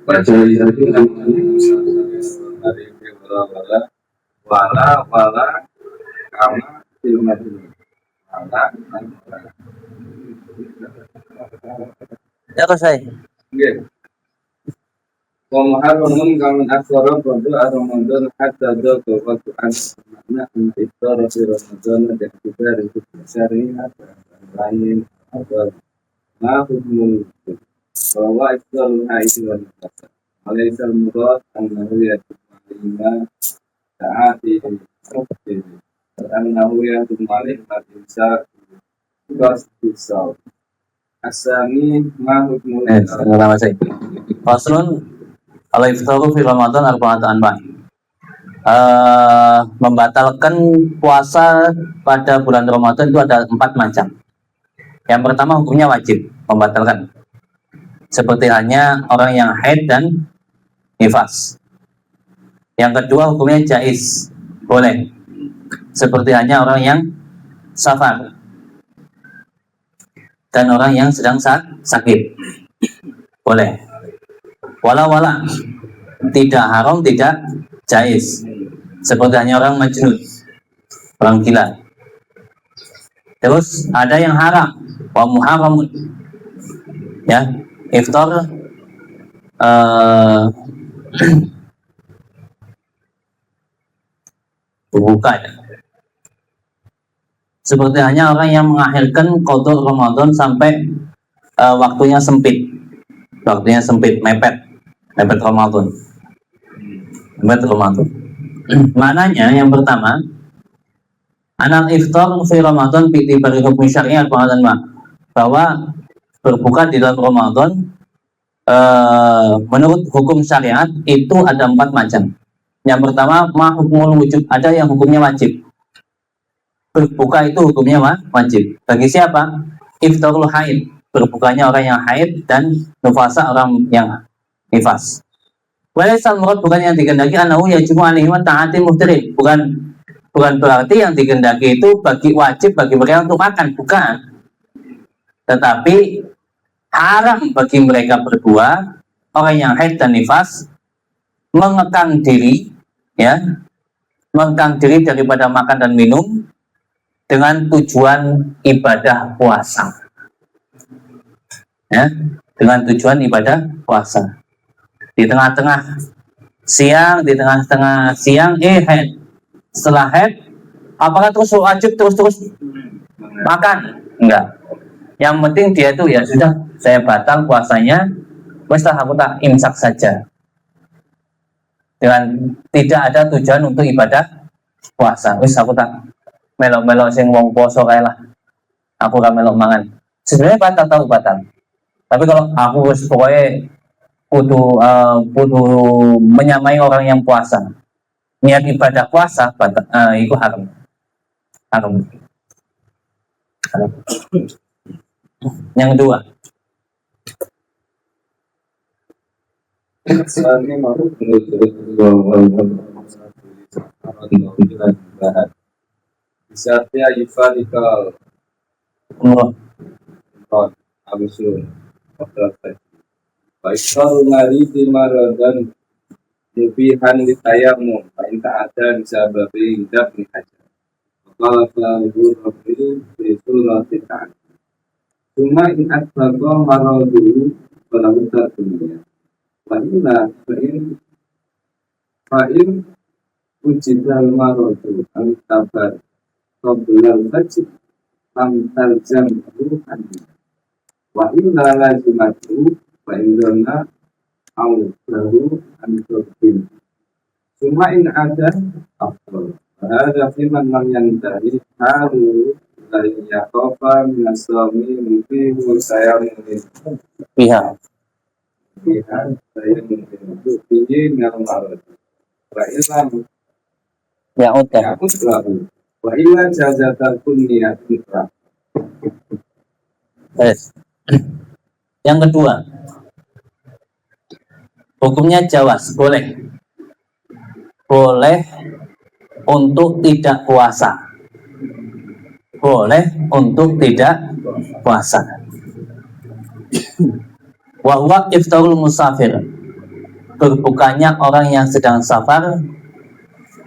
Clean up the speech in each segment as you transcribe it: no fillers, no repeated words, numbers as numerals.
baca itu dari wala kama ilmu wala. Ya kok saya. Nggih. Muharramun kamun aksara pada Ramadan hatta dzaka waktu anna intisara fi Ramadan dan kita rizq syariat lain atau ma hukmul bahwa iftarul haid wal nifas alaisal murad annahu yatimma ta'ati annahu yatimma al-insa qasdisal asami ma hukmul Nama saya. Faslun al-iftaru fi Ramadan arba'at anwa'. Membatalkan puasa pada bulan Ramadan itu ada 4 macam. Yang pertama hukumnya wajib, membatalkan. Seperti hanya orang yang haid dan nifas. Yang kedua hukumnya jaiz, boleh. Seperti hanya orang yang safar dan orang yang sedang sakit, boleh. Wala tidak haram, tidak jaiz, seperti hanya orang majnun, orang gila. Terus ada yang haram, wa muharramun, ya, iftar berbuka, ya. Seperti hanya orang yang mengakhirkan qada Ramadan sampai waktunya sempit, mepet Ramadan. Maknanya yang pertama, anal iftar fi Ramadan bi tibari hukum syariat bahwa berbuka di dalam Ramadan menurut hukum syariat itu ada 4 macam. Yang pertama, ma hukmul wujub, ada yang hukumnya wajib. Berbuka itu hukumnya wajib. Bagi siapa? Iftarul haid, berbukanya orang yang haid, dan nufasa orang yang nifas. Walaisal murad, bukan yang dikehendaki anahu yajibu alaihi wa ta'ati muftirin. Bukan berarti yang dikehendaki itu wajib bagi mereka untuk makan, bukan. Tetapi haram bagi mereka berdua, orang yang haid dan nifas, mengekang diri, ya, mengekang diri daripada makan dan minum dengan tujuan ibadah puasa, ya, dengan tujuan ibadah puasa. Di tengah-tengah siang haid. Setelah haid, apakah terus wajib terus makan? Enggak. Yang penting dia itu ya sudah, saya batal puasanya, wes lah aku tak imsak saja, dengan tidak ada tujuan untuk ibadah puasa. Wes aku tak melok sing wong poso kae lah, aku kan melok mangan. Sebenarnya batal. Tapi kalau aku wes pokoknya kudu menyamai orang yang puasa, niat ibadah puasa, itu haram. Yang kedua, Isatnya Ifanikal Abisul Baikal Nari Timaradan Mubihan Ditayamu Painta ada bisa babi Indak ni hajar Kepala Kelabur Rabbi Betul Ratikan Cuma ingat bahwa Maradu Pelabutan dunia Fa'in Ujidal Maradu Al-Tabar Qabulal Fajid Tamtal Jambu Andi Wa inna lazimatu wa indana au lahu antobin cuma in ada afdal ada firman yang dari haru dari yakofa minasami mimpi saya mungkin pihak saya mungkin itu tinggi ngaruh wa ilam ya udah lahu wa ila jazatal kunniyat fitra. Yang kedua, hukumnya jawaz, boleh untuk tidak puasa, Wa huwa iftarul musafir, berbukanya orang yang sedang safar.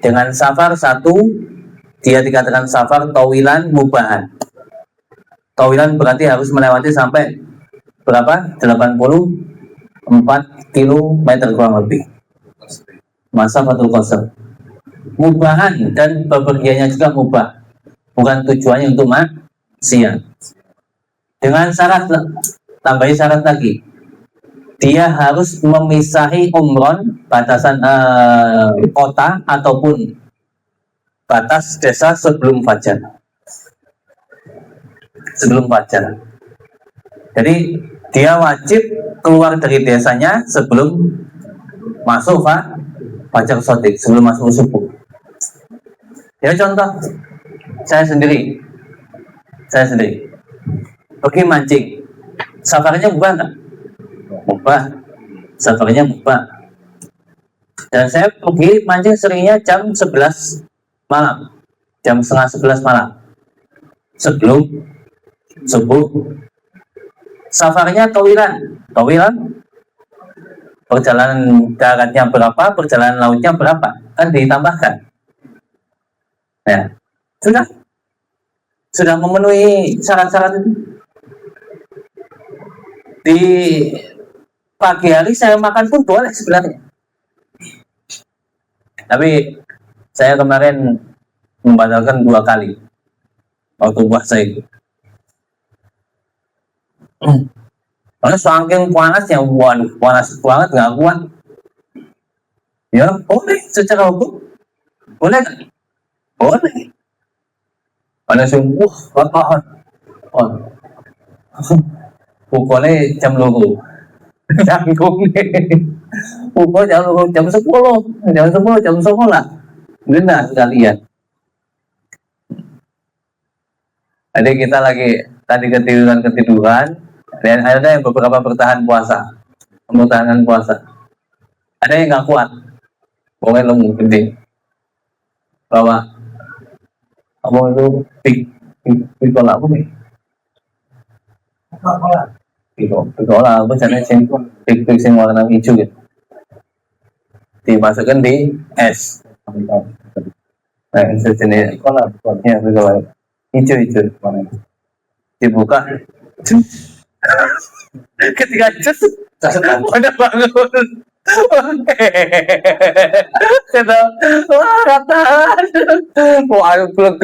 Dengan safar satu, dia dikatakan safar tawilan mubahan. Tawilan berarti harus melewati sampai berapa? 84 kilometer kurang lebih. Masa fatul qasr. Mubahan, dan bepergiannya juga mubah, bukan tujuannya untuk maksiat. Dengan syarat, tambahi syarat lagi, dia harus memisahi umron batasan kota ataupun batas desa sebelum fajar. Sebelum fajar. Jadi dia wajib keluar dari desanya sebelum masuk fajar sodik, sebelum masuk subuh. Ya contoh, saya sendiri pergi mancing, safarnya mubah nggak? Mubah, safarnya mubah. Dan saya pergi mancing seringnya jam 11 malam, jam setengah 11 malam, sebelum subuh. Safarnya tawilan, perjalanan daratnya berapa, perjalanan lautnya berapa, kan ditambahkan. Ya, sudah memenuhi syarat-syarat itu. Di pagi hari saya makan pun boleh sebenarnya, tapi saya kemarin membatalkan 2 kali waktu puasa itu. Karena saking panasnya, waduh, panas banget, nggak kuat. Ya boleh secara hukum, boleh kan? Boleh. Panas wah, oh, pukulnya jam loro, tanggung pukul jam loro, jam 10, jam 10 lah, benar sekalian. Jadi kita lagi tadi ketiduran, dan ada yang beberapa pertahanan puasa. Ada yang nggak kuat, pokoknya lemu gede, bawa apa itu pikol apa nih? Pikol apa caranya sing warna hijau gitu, dimasukkan di es. Nah, sejenis ya pikol hijau dibuka. Ketika cus udah bangun, kata wah ratahan, wah glek.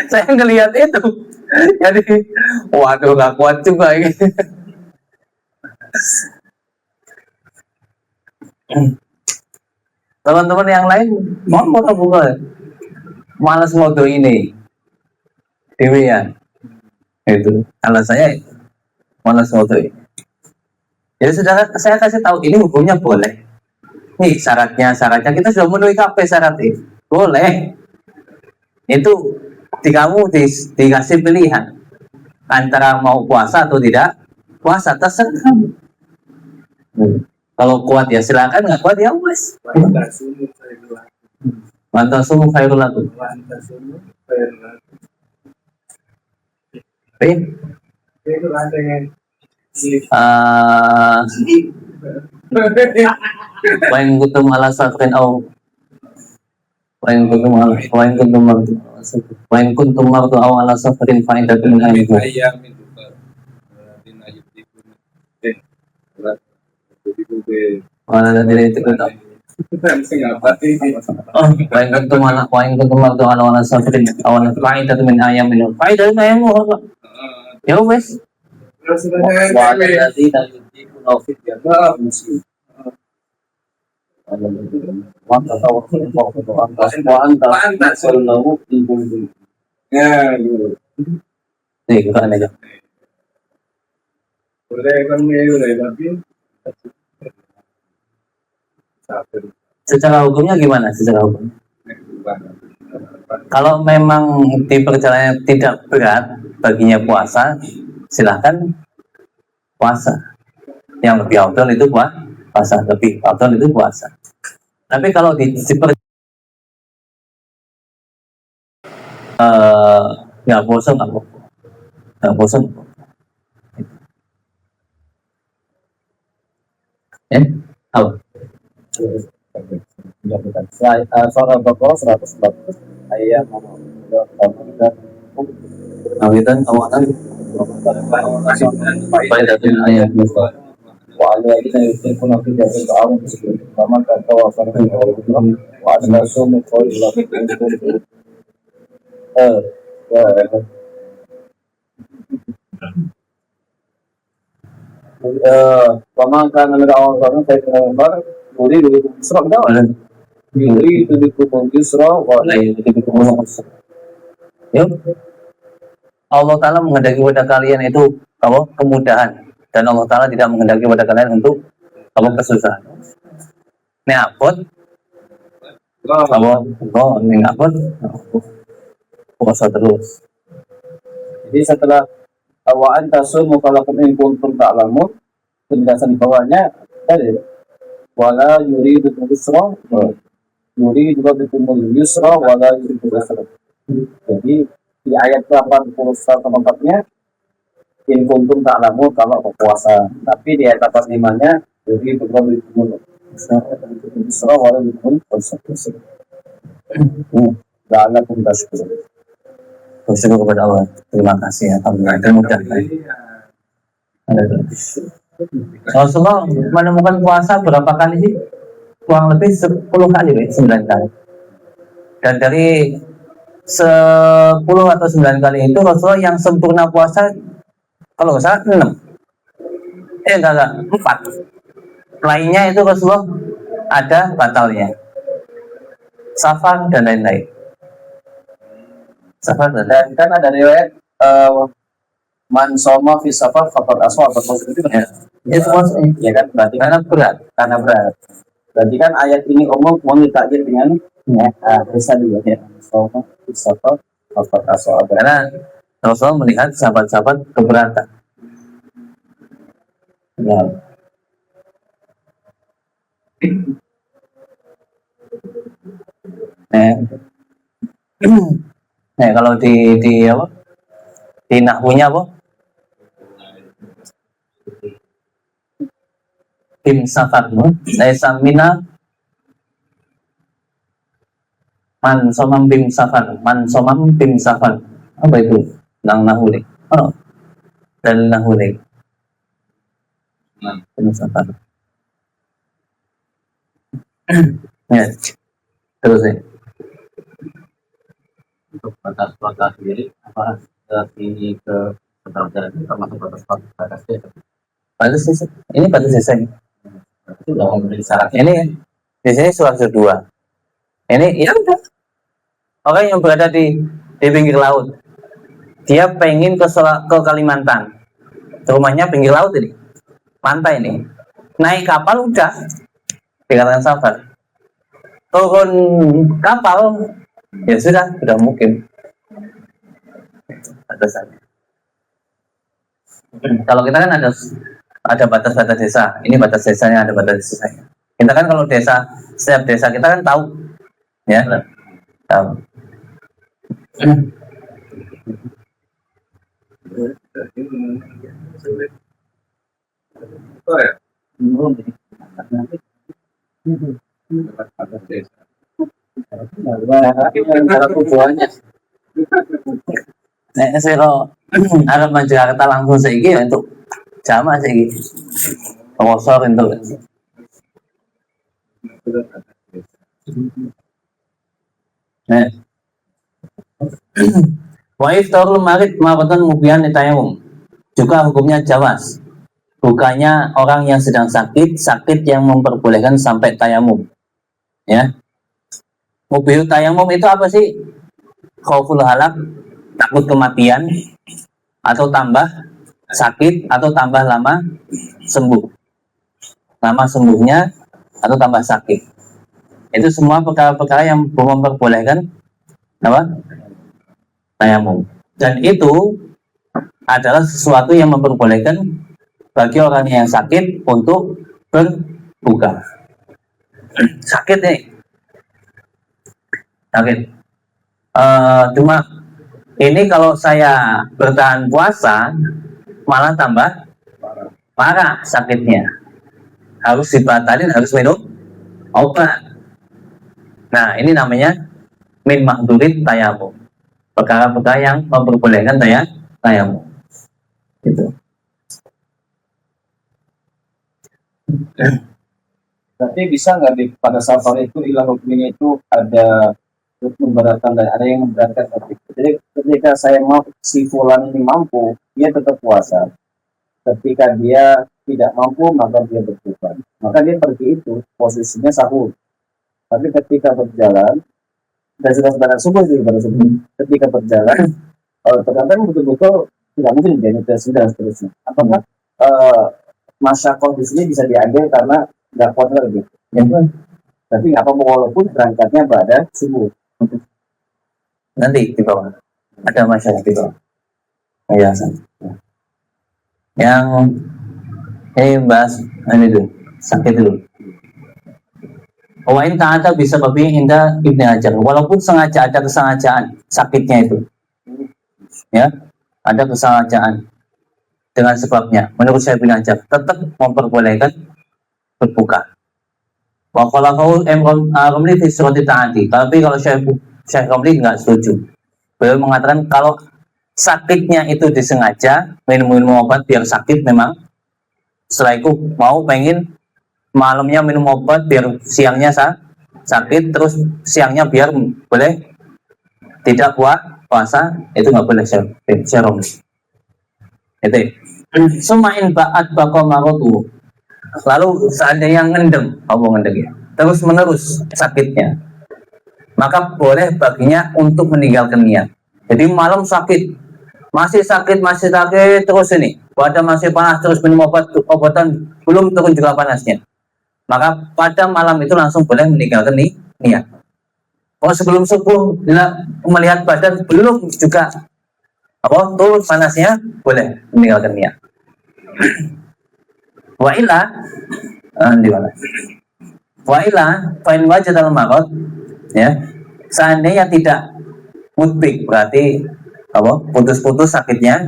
Saya ngelihat itu, jadi waduh gak kuat juga ini. Teman-teman yang lain mau buka, malas modo ini, dewe ya. Itu alasannya malas moto ini. Jadi sudah saya kasih tahu, ini hukumnya boleh. Nih syaratnya kita sudah memenuhi KP syarat ini. Boleh. Itu kamu dikasih pilihan antara mau puasa atau tidak puasa, terserah kamu. Kalau kuat ya silakan, nggak kuat ya wes. Mantasumu khairul lakum. Wain kutum ala safrin au wain kuntum mardu au ala safrin fa inda min ayyikum. Wala dari itu kita. Wain kuntum mardu ala safrin au ala fa inda min ayyikum. Fa inda min ayyikum. Ya wes. Wala dari itu nafid ya. Secara hukumnya gimana? Secara hukum, kalau memang di perjalanan tidak berat baginya puasa, silahkan puasa. Yang lebih afdal itu puasa. Tapi kalau nggak bosan. Ya, apa? Surah Baqarah 140 ayat Awitan awatan faidatun ayat وعلى الذين يطيقون فدية طعام مسكين فمن تطوع خيرا فهو خير له وعلى صوم خير له وما كان لدعوة خيرا فإنه خير يريد بكم اليسر يريد بكم اليسر ولا يريد بكم العسر. Yuk. Allah Ta'ala menghendaki pada kalian itu apa? Kemudahan, dan Allah Ta'ala tidak menghendaki pada kalian untuk apa? Kesusahan. Ini abot apa? Oh, ini abot puasa terus. Jadi setelah awaan tasumu kalakum in kuntum ta'lamun, penjelasan di bawahnya tadi wala yuridu yusra yuridu bikumul yusra wala yuridu yusra. Jadi di ayat 81 tempatnya in kuntum ta'lamun kalau berpuasa, tapi di ayat 85-nya yuridu bikumul yusra wala yuridu yusra. La'allakum tashkurun. Bersyukur kepada Allah. Terima kasih. Alhamdulillah. Dan mudah. Rasulullah menemukan puasa berapa kali sih? Kurang lebih 10 kali, 9 kali. Dan dari 10 atau 9 kali itu Rasulullah yang sempurna puasa kalau nggak salah 6. Enggak, 4. Lainnya itu Rasulullah ada batalnya. Safar dan lain-lain. Safar Dan kan ada riwayat man soma fi safar faqad aswa atau itu kan ya semuanya ya kan, berarti kan karena berat. berarti kan ayat ini umum mau ditakdir dengan bisa juga ya soma fi safar faqad aswa. Karena Rasulullah melihat sahabat-sahabat keberatan. Ya. Nah, kalau di apa? Di nahwunya apa? Tim safar, laisa mina man somam bim safar, man somam bim safar. Apa itu? Nang nahwu nih. Oh. Dan nahwu nih. Bim safar. Ya. Terus ya. Untuk batas-batas diri apa ini ke keterjadian termasuk batas desa. Batas desa. Ini batas desa. Itu sudah memenuhi syarat. Ini di sini surah kedua. Ini ya udah. Orang yang berada di pinggir laut, dia pengen ke Kalimantan, rumahnya pinggir laut ini, pantai ini, naik kapal udah, dikatakan safar. Turun kapal, ya sudah mungkin. Batasannya. Kalau kita kan ada batas-batas desa, ini batas desanya, ada batas desanya. Kita kan kalau desa, setiap desa kita kan tahu, ya, tahu. Nek sira arep maju Jakarta langsung saiki ya untuk jamaah saiki. Poso entuk. Nek wa iftarul marid ma'batan mubian tayamum. Juga hukumnya jawas. Bukannya orang yang sedang sakit yang memperbolehkan sampai tayamum. Ya. Mubih tayamum itu apa sih? Khauful halak, takut kematian, atau tambah sakit, atau tambah lama sembuh. Lama sembuhnya atau tambah sakit. Itu semua perkara-perkara yang memperbolehkan apa? Tayamum. Dan itu adalah sesuatu yang memperbolehkan bagi orang yang sakit untuk berbuka. Sakit nih. Sakit. Cuma ini kalau saya bertahan puasa malah tambah parah sakitnya. harus dibatalin, harus minum obat. Nah, ini namanya min mahdurit tayamum. Perkara-perkara yang memperbolehkan tayamum. Gitu. Berarti bisa nggak pada safar itu ilah hukumnya itu ada memberatkan dan ada yang memberatkan. Jadi ketika saya mau si fulan ini mampu, dia tetap puasa. Ketika dia tidak mampu, maka dia berbuka. Maka dia pergi itu posisinya sahur. Tapi ketika berjalan dan sudah sebentar subuh itu pada subuh. Ketika berjalan, terkadang betul-betul tidak mungkin jadi dan seterusnya. Apakah masyakoh di sini bisa diambil karena nggak kuat lagi? Ya, tapi nggak apa-apa walaupun berangkatnya pada subuh. Nanti di bawah ada masalah di bawah. Yayasan. Yang ini bahas ini dulu, sakit dulu. Wain ta'ata bisa babi indah Ibnu Hajar, walaupun sengaja ada kesengajaan sakitnya itu, ya ada kesengajaan dengan sebabnya. Menurut saya Ibnu Hajar tetap memperbolehkan berbuka. Wakallahu Romli fi surati ta'ati. Tapi kalau Syekh Romli nggak setuju. Beliau mengatakan kalau sakitnya itu disengaja minum obat biar sakit memang. Setelah itu mau pengen malamnya minum obat biar siangnya sakit, terus siangnya biar boleh tidak puasa, itu nggak boleh Syekh Romli. Itu. Sumain ba'at bakomarotu. Lalu seandainya ngendem, ya, terus menerus sakitnya, maka boleh baginya untuk meninggalkan niat. Jadi malam sakit, masih sakit, terus ini, badan masih panas, terus minum obatan belum turun juga panasnya, maka pada malam itu langsung boleh meninggalkan niat. Kalau sebelum subuh melihat badan belum juga turun panasnya, boleh meninggalkan niat. Wa ila di mana? Wa ila fa in wajadal marad, ya. Seandainya tidak mutbik, berarti putus-putus sakitnya.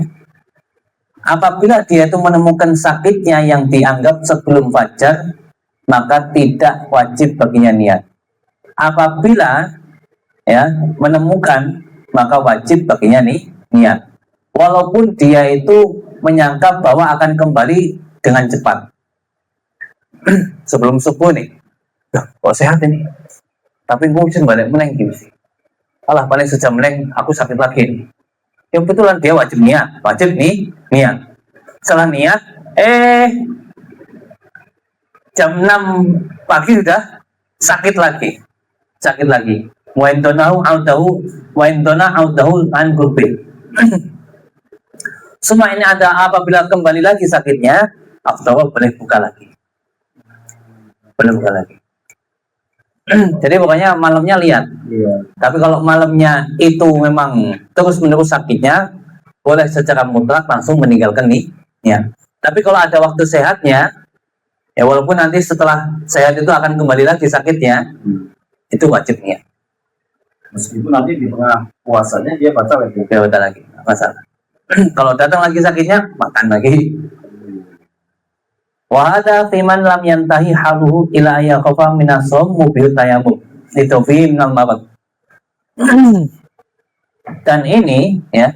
Apabila dia itu menemukan sakitnya yang dianggap sebelum fajar, maka tidak wajib baginya niat. Apabila ya menemukan, maka wajib baginya niat. Walaupun dia itu menyangka bahwa akan kembali dengan cepat sebelum subuh nih, kok sehat ini, tapi gue bisa balik meleng gitu. Alah paling sejam meleng aku sakit lagi. Yang betulan dia wajib niat. Setelah niat, jam 6 pagi sudah sakit lagi. Wa intonahu an gurbi. Semua ini ada apabila kembali lagi sakitnya, after boleh buka lagi. Jadi pokoknya malamnya lihat. Iya. Tapi kalau malamnya itu memang terus menerus sakitnya, boleh secara mutlak langsung meninggalkan niat. Tapi kalau ada waktu sehatnya, ya walaupun nanti setelah sehat itu akan kembali lagi sakitnya, itu wajib niat. Meskipun nanti di tengah puasanya dia batal lagi. Dia batal lagi, masalah. Kalau datang lagi sakitnya, makan lagi. Wa hadza fiman lam yantahi haluhu ila ayakhafa minasom mubiut tayamum. Itu fi minal marad. Dan ini ya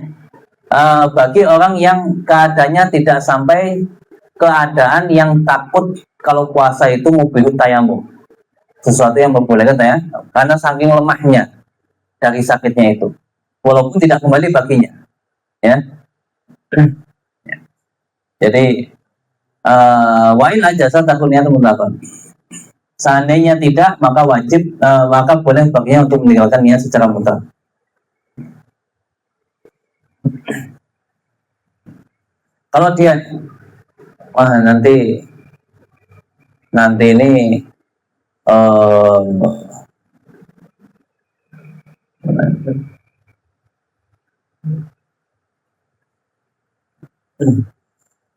bagi orang yang keadaannya tidak sampai keadaan yang takut kalau puasa itu mubiut tayamum. Sesuatu yang membolehkan ya, karena saking lemahnya dari sakitnya itu. Walaupun tidak kembali baginya. Ya. Jadi wain aja tahunnya mengatakan seandainya tidak, maka wajib maka boleh baginya untuk meninggalkan niat secara mutlak. Kalau dia nanti ini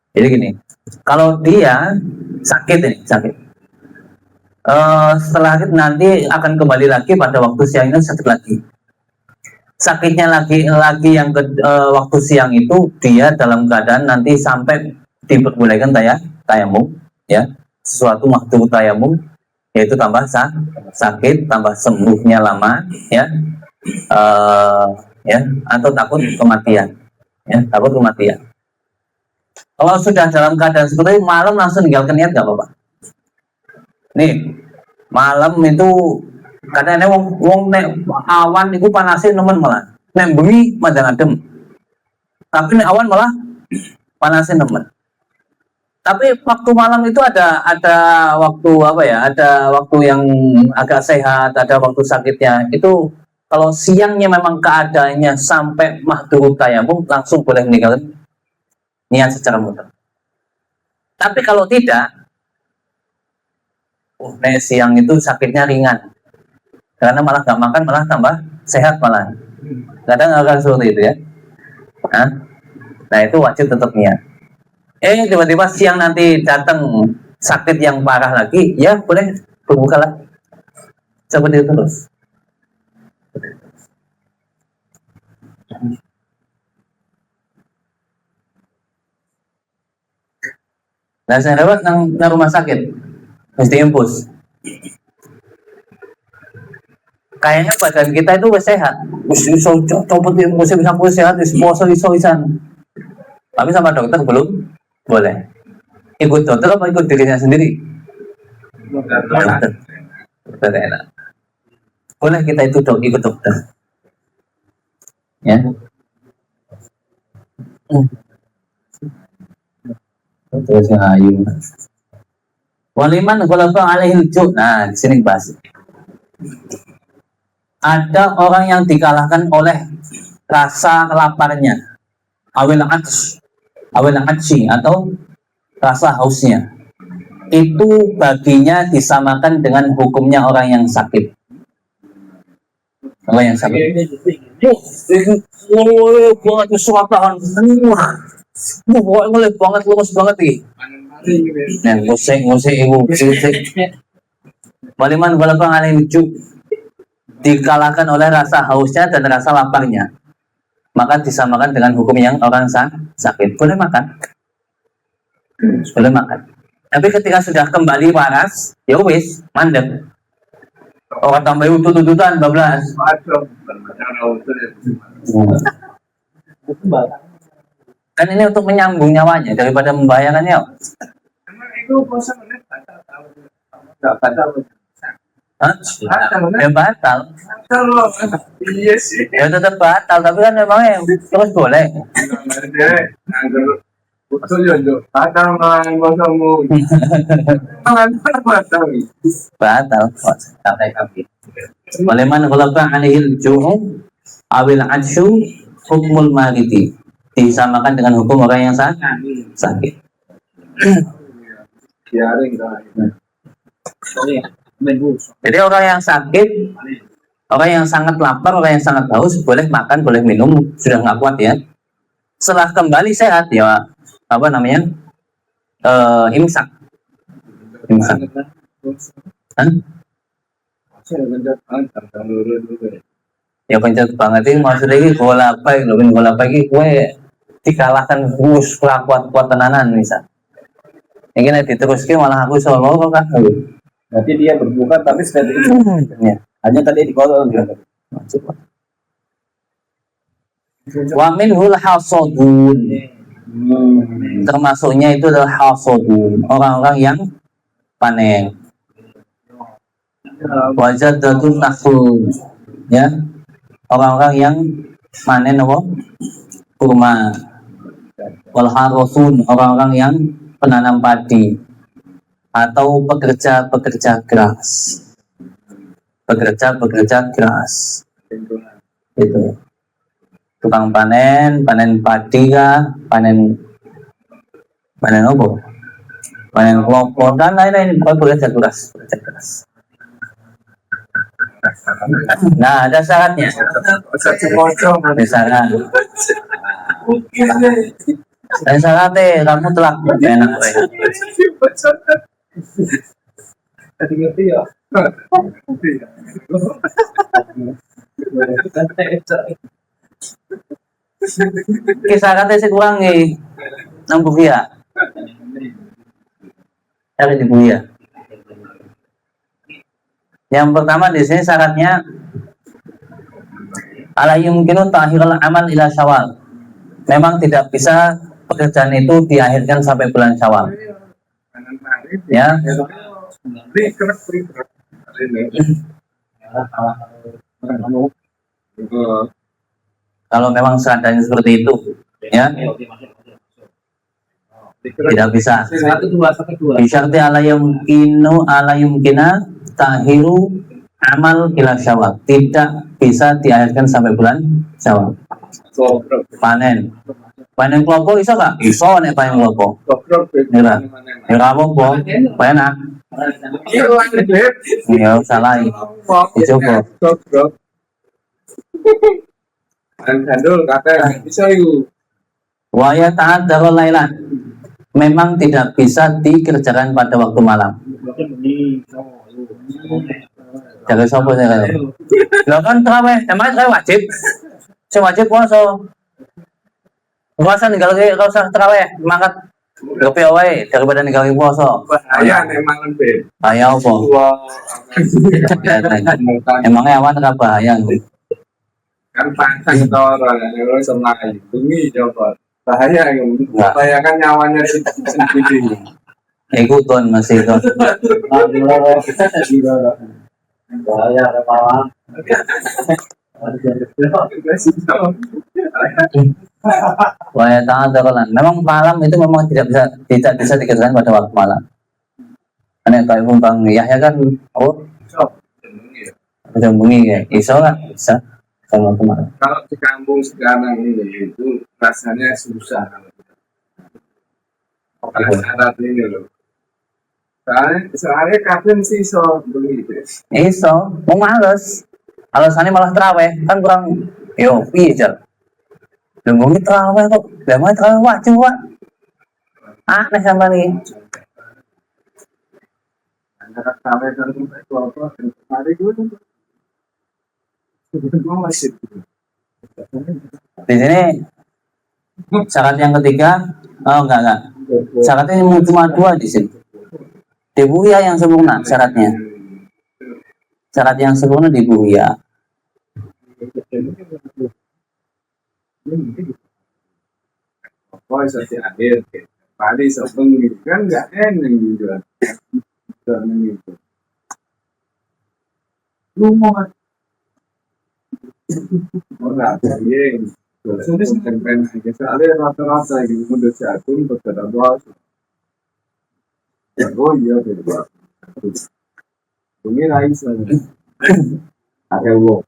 jadi gini, kalau dia sakit, setelah nanti akan kembali lagi pada waktu siang itu sakit lagi. Sakitnya lagi yang waktu siang itu dia dalam keadaan nanti sampai diperbolehkan tayamum, ya, sesuatu mahdzur tayamum, yaitu tambah sakit, tambah sembuhnya lama, ya, ya, atau takut kematian, ya, takut kematian. Kalau sudah dalam keadaan seperti itu, malam langsung tinggalkan niat nggak apa-apa. Nih, malam itu kadang-kadang wong nek awan itu panasin nemen malah, nek bengi madang adem, tapi nek awan malah panasin nemen. Tapi waktu malam itu ada waktu apa ya? Ada waktu yang agak sehat, ada waktu sakitnya. Itu kalau siangnya memang keadaannya sampai mahdzur tayamum, langsung boleh meninggalkan niat secara mutlak. Tapi kalau tidak, siang itu sakitnya ringan, karena malah nggak makan, malah tambah sehat malah. Kadang akan seperti itu ya. Nah itu wajib tetap niat. Tiba-tiba siang nanti datang sakit yang parah lagi, ya boleh berbuka lah. Seperti itu terus. Nah saya dapat nang rumah sakit, mesti impus. Kayaknya badan kita itu sehat, bisa copot impus, bisa sehat, bisa iso-isan. Tapi sama dokter belum boleh. Ikut dokter apa ikut dirinya sendiri? Dokter enak. Boleh kita itu ikut dokter. Ya. Terus yang ayu. Waliman khalafa alaihi ju'. Nah, di sini bahas. Ada orang yang dikalahkan oleh rasa laparnya, awil atsi atau rasa hausnya. Itu baginya disamakan dengan hukumnya orang yang sakit. Orang yang sakit. Banget suapaan. Boleh banget, lemes banget nih. Nah, ngusik ibu. Waliman balapang alih lucu dikalahkan oleh rasa hausnya dan rasa laparnya, maka disamakan dengan hukum yang orang sakit. Boleh makan. Boleh makan. Tapi ketika sudah kembali waras, ya wis, mandek. Orang tambah tuntutan 12. Kan ini untuk menyambung nyawanya daripada membahayakannya. Ya batal. Iya sih. Ya tetap batal, tapi kan memangnya terus boleh. Batal. Walaman khalaqa alaihi al-ju'u awil adsyu hukmul maridi, disamakan dengan hukum orang yang sakit. Jadi orang yang sakit, orang yang sangat lapar, orang yang sangat haus boleh makan, boleh minum, sudah nggak kuat ya. Setelah kembali sehat ya apa namanya, imsak. Ya pencet banget ini maksudnya ini bola apa ini kue dikalahkan bus kuat tenanan misal. Ini nanti diteruskan malah aku solo kok kan. Berarti dia berbuka tapi setelah itu ya. Hanya tadi di kolom gitu. Wa minhul hasadun. Termasuknya itu adalah hasadun, orang-orang yang panen. Wajadatul nakhul, ya, orang-orang yang panen apa? Kurma. Wal harosun, orang-orang yang penanam padi atau pekerja keras. Pekerja keras. Itu. Tukang panen padi kah, panen apa? Panen kelopok dan lain-lain, pekerja keras. Nah, ada syaratnya. Ada syaratnya, kamu telah enak. Tadi ngerti ya. Kisah kata sih kurang nih, nambah ya. Cari di Buya. Yang pertama di sini syaratnya ala yumkinu ta'khirul amal ila Syawal. Memang tidak bisa pekerjaan itu diakhirkan sampai bulan Syawal. Ya. Kalau memang seadanya seperti itu, ya tidak bisa. Bisyarti ala yumkina ta'khiru amal ila Syawal. Tidak bisa diakhirkan sampai bulan Syawal. Panen kelompok iso gak? Iso nek panen kelompok. Nira. Nira apa? Penak. Ya salah. Dicoba. Handul kata bisa yuk. Waya taat darul lailan. Memang tidak bisa dikerjakan pada waktu malam. Jaga sapa saya. Lah kan terawih, emang terawih wajib. Sing wajib puasa. Puasa ninggal ke usah terawih, mangkat gope wae daripada ninggal puasa. Bahaya memang lebih. Bahaya apa? Emangnya awan ora bahaya. Kan pantang orang yang senang bumi coba. Bahaya yang membahayakan nyawanya sendiri. Ikutan masih itu. Bahaya ada malam. Wahai taat darolan. Memang malam itu memang tidak bisa dikerjakan pada waktu malam. Karena kalau Bang Yahya kan jam bengi ya, iso nggak bisa sama kemarin. Kalau di kampung sekarang ini itu rasanya susah. Syarat ini loh. Soalnya kapan sih iso begitu? Iso, mau males. Alasannya malah terawih kan kurang. Yo, pijar. Ngomongin terawih kok, ngomongin terawih wajib Pak. Aneh sama nih. Antara terawih dan keluarga, hari itu masih. Di sini syarat yang ketiga, enggak. Syaratnya cuma 2 di sini. Di Buya yang sempurna syaratnya. Syarat yang sempurna di Buya. Oh, bisa akhir. Tadi sebenarnya kan nggak enak juga. Gitu. Lu mau orang yang sampai soalnya rata-rata gitu udah siapin bekerja bos. Oh iya betul. Ini lain saja. Ada wo.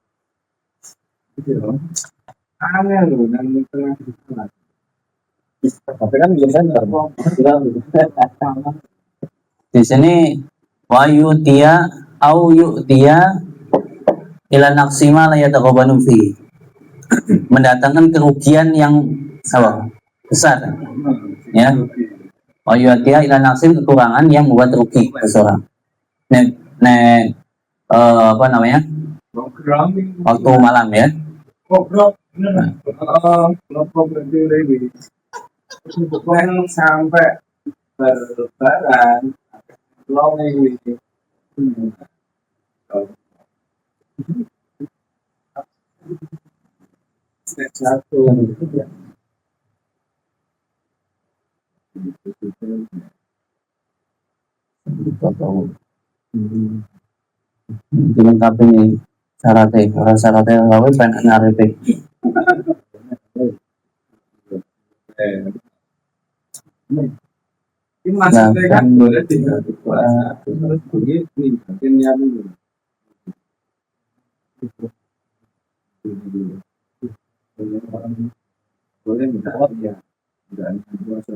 Aneh loh, nanti tengah. Tapi kan biasanya di sini wa yu'tiya au yu'tiya ila naqsima la yataqabbanu fi. Mendatangkan kerugian yang besar. Ya. Wa yu'tiya ila naqsim kekurangan yang membuat rugi seseorang. Apa namanya? Waktu malam ya. Sampai berlebaran satu dilengkapi nih syaratnya nggak pengen ngarit ini maksudnya kan boleh tinggal di kuasa begini akhirnya dulu boleh minta ya enggak kuasa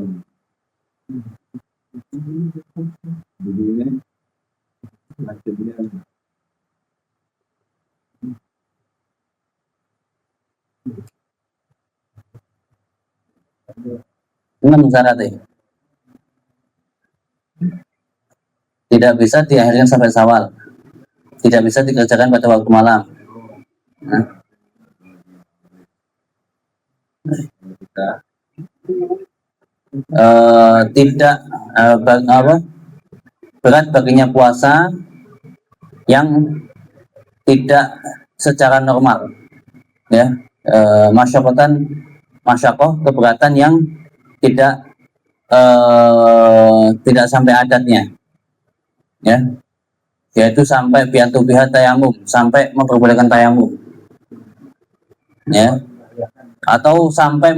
begini macamnya 6 syaratnya. Tidak bisa diakhirkan sampai Syawal. Tidak bisa dikerjakan pada waktu malam. Tidak berat baginya puasa yang tidak secara normal, ya, masyakoh keberatan yang tidak tidak sampai adatnya, ya, yaitu sampai biatu bihat tayamum, sampai memperbolehkan tayamum, ya, atau sampai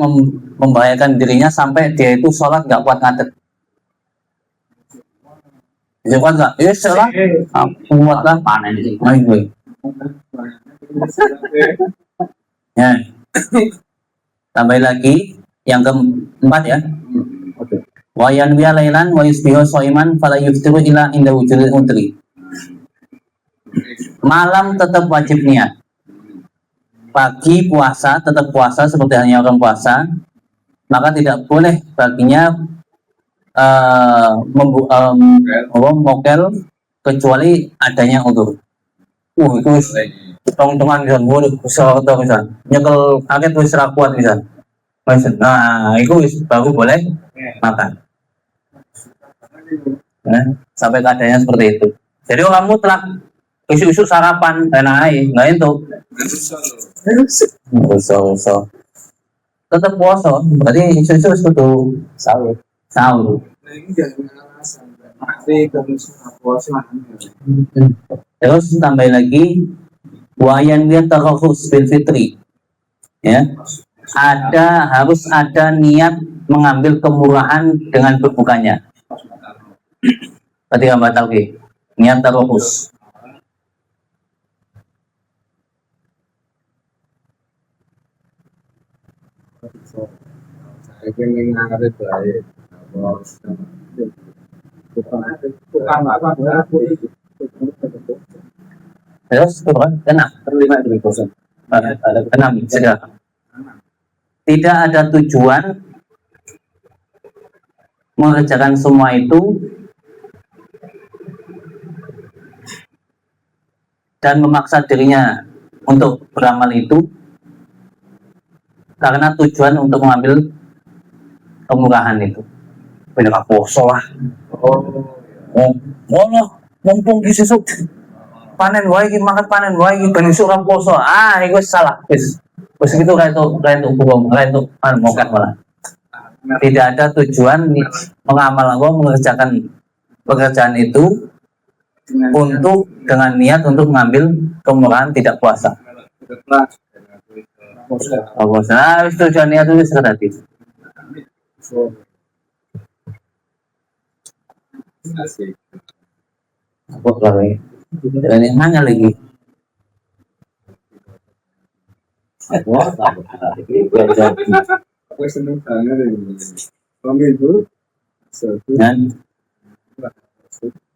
membahayakan dirinya sampai dia itu sholat nggak kuat ngadeg. Ya kan nggak? Ya sholat, kuat lah panen sih, gue. Ya, tambah lagi yang keempat ya. Wa yanwiya lailan wa yusbihu shaiman fala yuftiru illa inda wujudil udri. Malam tetap wajib niat. Pagi puasa tetap puasa seperti halnya orang puasa, maka tidak boleh baginya mokel kecuali adanya udzur. Itu tong-tongan bisa boleh usaha atau bisa nyekel kaget wis ra kuat bisa. Nah, itu baru boleh makan. Nah, sampai keadaannya seperti itu. Jadi orang mutlak isu-isu sarapan enak nggak itu. So. Tetap puasa, berarti isu-isu itu sahur. Terus tambah lagi wayan dia terkhusus bil fitri, ya, harus ada niat mengambil kemurahan dengan berbukanya ketika batal niat terkhusus. Terus enam tidak ada tujuan mengerjakan semua itu dan memaksa dirinya untuk beramal itu karena tujuan untuk mengambil kemurahan itu. Bener poso lah. Mumpung di sesuk panen wae iki makan panen wae iki ben isuk ora poso. Iku salah. Wis gitu kae itu hukum, itu mokat malah. Tidak ada tujuan mengamal Allah mengerjakan pekerjaan itu untuk dengan niat untuk mengambil kemurahan tidak puasa. Puasa, tujuan niat itu sekadar apa kali dan yang mana lagi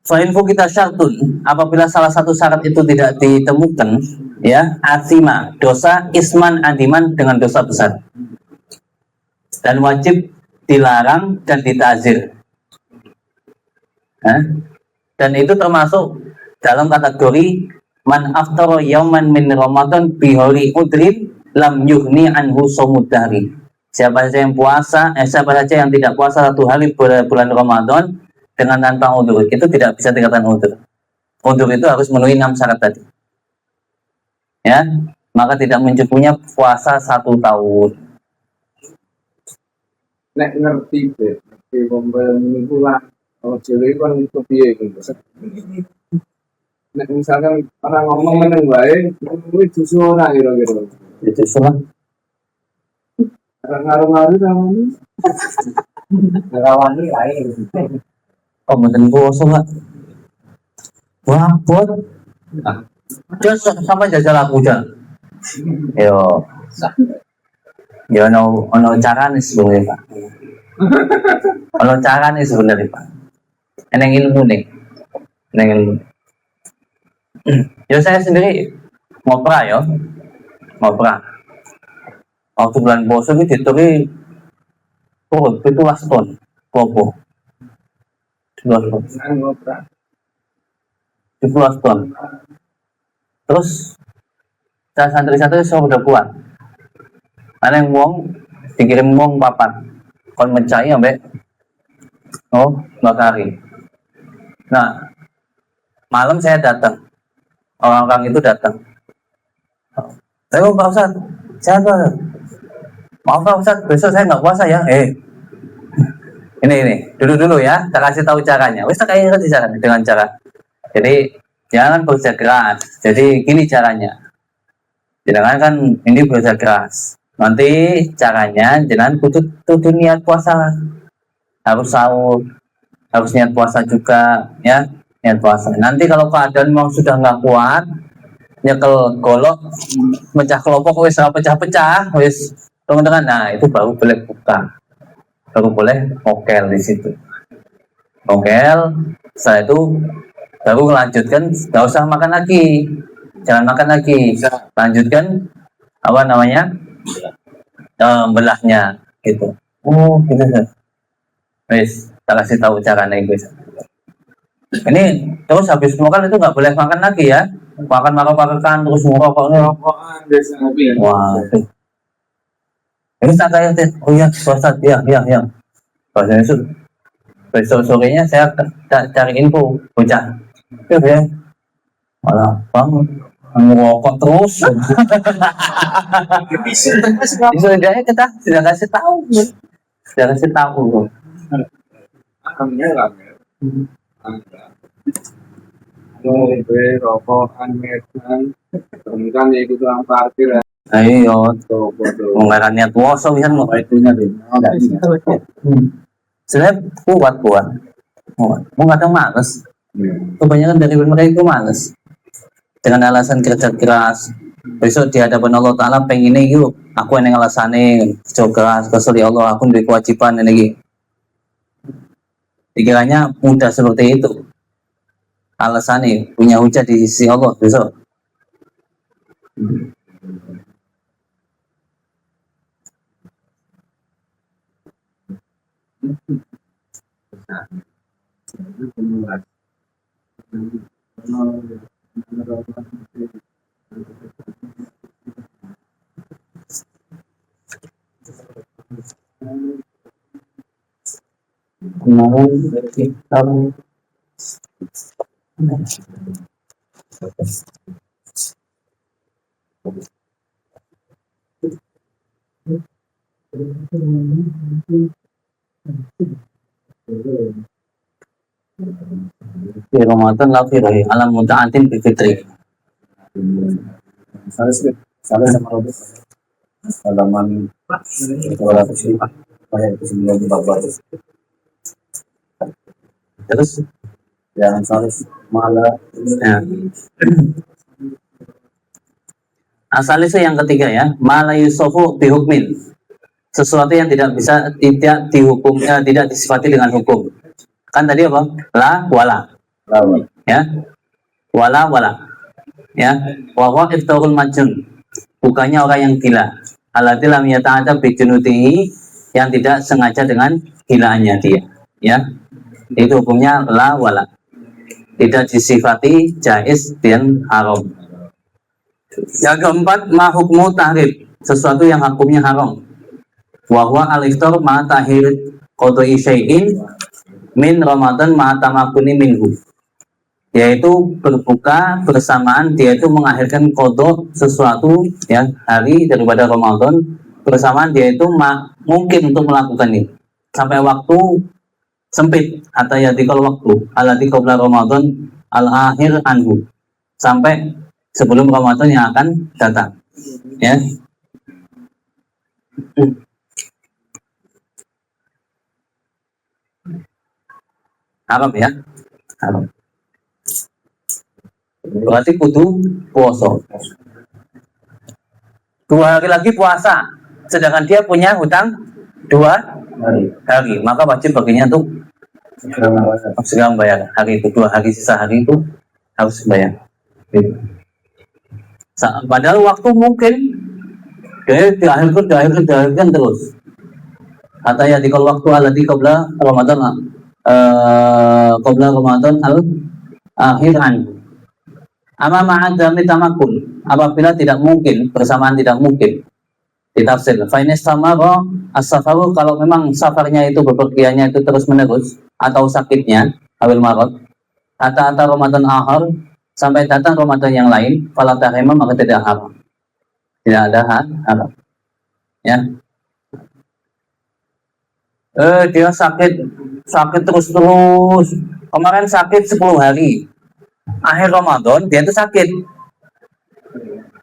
Fa'infu kita syartun, apabila salah satu syarat itu tidak ditemukan, ya, atima, dosa, isman, adiman dengan dosa besar, dan wajib dilarang dan ditazir. Dan itu termasuk dalam kategori man aftara yauman min Ramadan bihori udrin lam yughni anhu somudari. Siapa saja yang tidak puasa satu hari bulan Ramadan dengan tanpa udzur, itu tidak bisa dikatakan udzur. Udzur itu harus memenuhi 6 syarat tadi, ya, maka tidak mencukupnya puasa 1 tahun. Nek ngerti pembelian itu lah. Kalau cewek kan itu piye gitu. Nek misalkan orang ngomong meneng wae, itu suara kira-kira. Itu suara. Ngaruh-ngaruh sama ini. Rawani lain. Oh, menten puasa Pak. Wah, buat. Sampai jajal aku jan. Yo. Ya ono carane sebenarnya Pak. Ono carane sebenarnya Pak. Eneng ilmu nih. Ya saya sendiri ngopra. Waktu bulan puasa itu dituri 17 ton. Popo. 17 ton. Terus saya santri satu udah kuat. Ada yang dikirim wong papat. Kon mencai ambek bakari. Nah, malam saya datang, orang-orang itu datang. Ayo Pak Ustadz, saya maaf Pak Ustadz, besok saya nggak puasa ya. Ini, dulu dulu ya, saya kasih tahu caranya. Wes kayak ngerti caranya dengan cara. Jadi jangan bekerja keras. Jadi gini caranya. Jangan kan ini bekerja keras. Nanti caranya jangan kudu niat puasa. Harus sahur, harus niat puasa juga ya, niat puasa. Nanti kalau keadaan mau sudah nggak kuat, nyekel golok, pecah kelompok, wes pecah-pecah, wes teman-teman. Nah itu baru boleh buka. Baru boleh mokel di situ. Mokel, setelah itu baru melanjutkan, nggak usah makan lagi, jangan makan lagi, lanjutkan apa namanya belahnya gitu. Oh gitu kan. Wes, kita kasih tahu caranya guys. Ini terus habis mokel itu nggak boleh makan lagi ya, makan terus merokoknya. Wah. Ini tak kayak oh ya Ustaz, ya. Bahasanya itu besok sorenya saya cari info bocah. Ya, malah bang ngerokok terus. Sudah kita sudah kasih tahu. Rokokan medan, kan itu tukang parkir. Ayo, mengarang niat puasa bisa mau itunya deh. Sebenarnya kuat. Mau kadang males. Kebanyakan dari mereka itu males. Dengan alasan kerja keras. Besok di hadapan Allah Taala pengen yuk. Aku yang alasannya kerja keras. Kesel ya Allah. Aku memiliki kewajiban ini. Pikirannya mudah seperti itu. Alasannya punya hujah di sisi Allah besok. Di Ramadan lafirah alam muta'atin bifitri. Salah sama Robert halaman 205 ayat 14. Terus Jangan salah malah ya. Asal itu yang ketiga ya, malayusofu bihukmin, sesuatu yang tidak dihukum, tidak disifati dengan hukum. Kan tadi apa? La wala. Ya. Wala ya. Wa iftarul majnun. Bukannya orang yang gila. Alladzi lam yata'adab bi junutihi, yang tidak sengaja dengan gilaannya dia. Ya. Itu hukumnya la wala. Tidak disifati jaiz dan haram. Yang keempat, ma hukmu tahrim, sesuatu yang hukumnya haram. Wa huwa al-iftar ma tahir qadai syai'in min Ramadan ma tamakuni minhu, yaitu berbuka bersamaan dia itu mengakhirkan kodok sesuatu ya hari daripada Ramadan, bersamaan dia itu mungkin untuk melakukan ini sampai waktu sempit atau ya di kalau waktu alati qabla Ramadan al-akhir anhu, sampai sebelum Ramadan yang akan datang ya. Haram ya, haram. Berarti kudu puasa 2 hari lagi puasa, sedangkan dia punya hutang 2 hari, maka wajib baginya tuh segera membayar hari itu, 2 hari sisa hari itu harus bayar. Padahal waktu mungkin dia diakhirkan terus. Atau ya di kalau waktu alati qabla Ramadan al-akhiran. Ama ma'adami tamakun, apabila tidak mungkin, bersamaan tidak mungkin, ditafsir fainis samaro as-safaru, kalau memang safarnya itu bepergiannya itu terus menerus atau sakitnya awil marad hatta Ramadan akhir, sampai datang Ramadan yang lain, fala tahrimam, maka tidak haram. Tidak ada haram. Ya. Dia sakit terus. Kemarin sakit 10 hari. Akhir Ramadan dia itu sakit.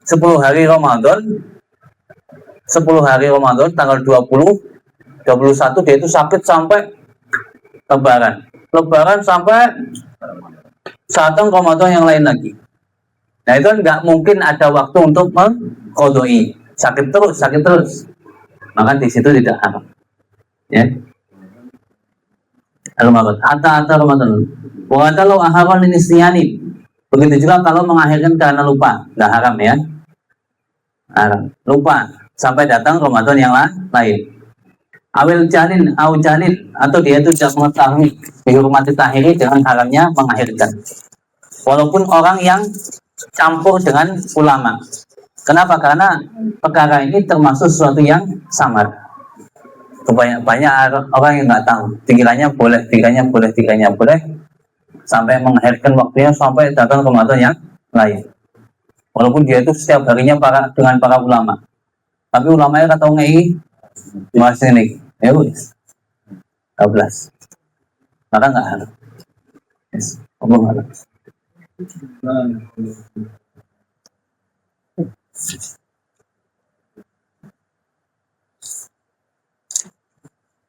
10 hari Ramadan tanggal 20, 21 dia itu sakit sampai Lebaran sampai datang Ramadan yang lain lagi. Nah itu nggak mungkin ada waktu untuk mengqadai. Sakit terus. Maka di situ tidak haram. Ya. Al-Marad. Ata Ramadan. Wa kalau aharon nisyanin. Begitu juga kalau mengakhirkan karena lupa, nggak haram ya. Haram. Lupa sampai datang Ramadan yang lain. Awil janin, atau dia itu tidak mengetahui dihormati tahiri dengan haramnya mengakhirkan. Walaupun orang yang campur dengan ulama. Kenapa? Karena perkara ini termasuk sesuatu yang samar. Banyak orang yang nggak tahu. Tiganya boleh, sampai mengakhirkan waktunya sampai datang Ramadan yang lain. Walaupun dia itu setiap harinya dengan para ulama. Tapi ulamanya kata ngei masih ini, ya wis 12. Maka nggak harus. Yes.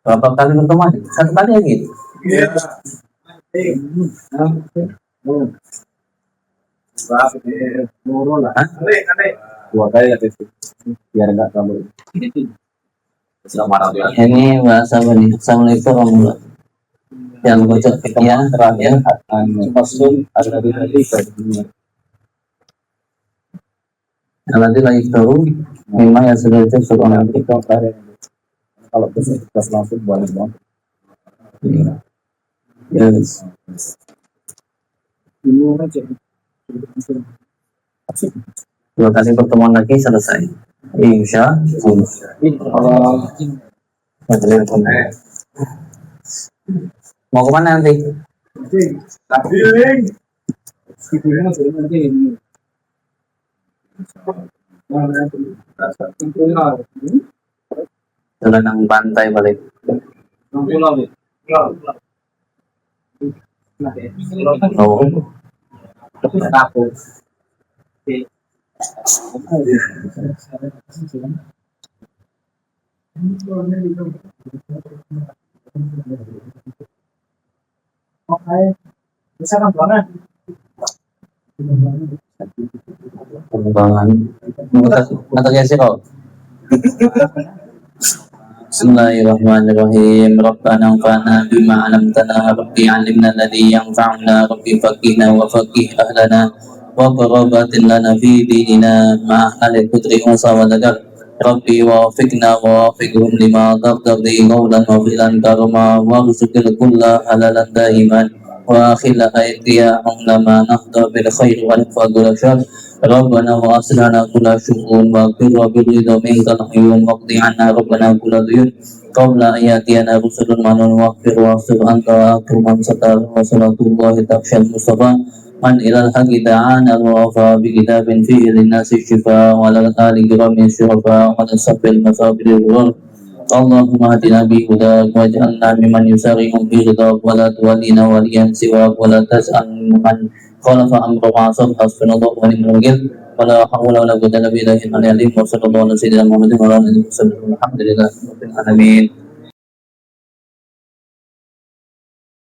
Berapa kali pertemuan? 1 kali ya gitu. Iya. Dua kali ya biar nggak terlalu. Ini bahasa apa nih? Assalamualaikum warahmatullahi wabarakatuh. Yang bocor ya terakhir Kostum ada di tadi. nanti lagi tahu memang yang sudah itu suruh nanti Kalau kita langsung boleh dong. yes. Dua kali pertemuan lagi selesai. Insya Allah. Mau kemana nanti? Jalan yang pantai balik. Oh. Pengembangan katanya sih kok. Bismillahirrahmanirrahim. Rabbana anfa'na bima 'allamtana rabbi 'allimna alladhi yanfa'una rabbi faqihna wa faqih ahlana wa qarabatin lana fi dinina ma ahli putri Musa wa Zakar rabbi wafiqna wa wafiqhum lima taqdi qawlan wa fi'lan karama wa rizqil kulla halalan daiman wa akhila aydiyahum lama nahda bil khair wa fadl syar Rabbana wa aslana kulla syu'un wa qirra bil ridha minkal hayyun waqti anna rabbana kulla duyun qawla ayatiyana rusulun manun waqfir wa asir anta akruman satar wa salatullahi taqshal mustafa man ilal haqi ta'ana wa wafa bi kitabin fihi linnasi shifa wa lal ali kiramin syufa wa nasabbil masabir wal Allahumma hadina bi hudak waj'alna mimman yusari'un bi ridha wa la tuwallina waliyan siwa wa la tas'al man khalafa amra ma'asab hasbunallahu wa ni'mal wakil wa la hawla wa la quwwata illa billahi al-aliyyil azim wa sallallahu ala sayyidina Muhammadin wa ala alihi wa sahbihi alhamdulillahi rabbil alamin.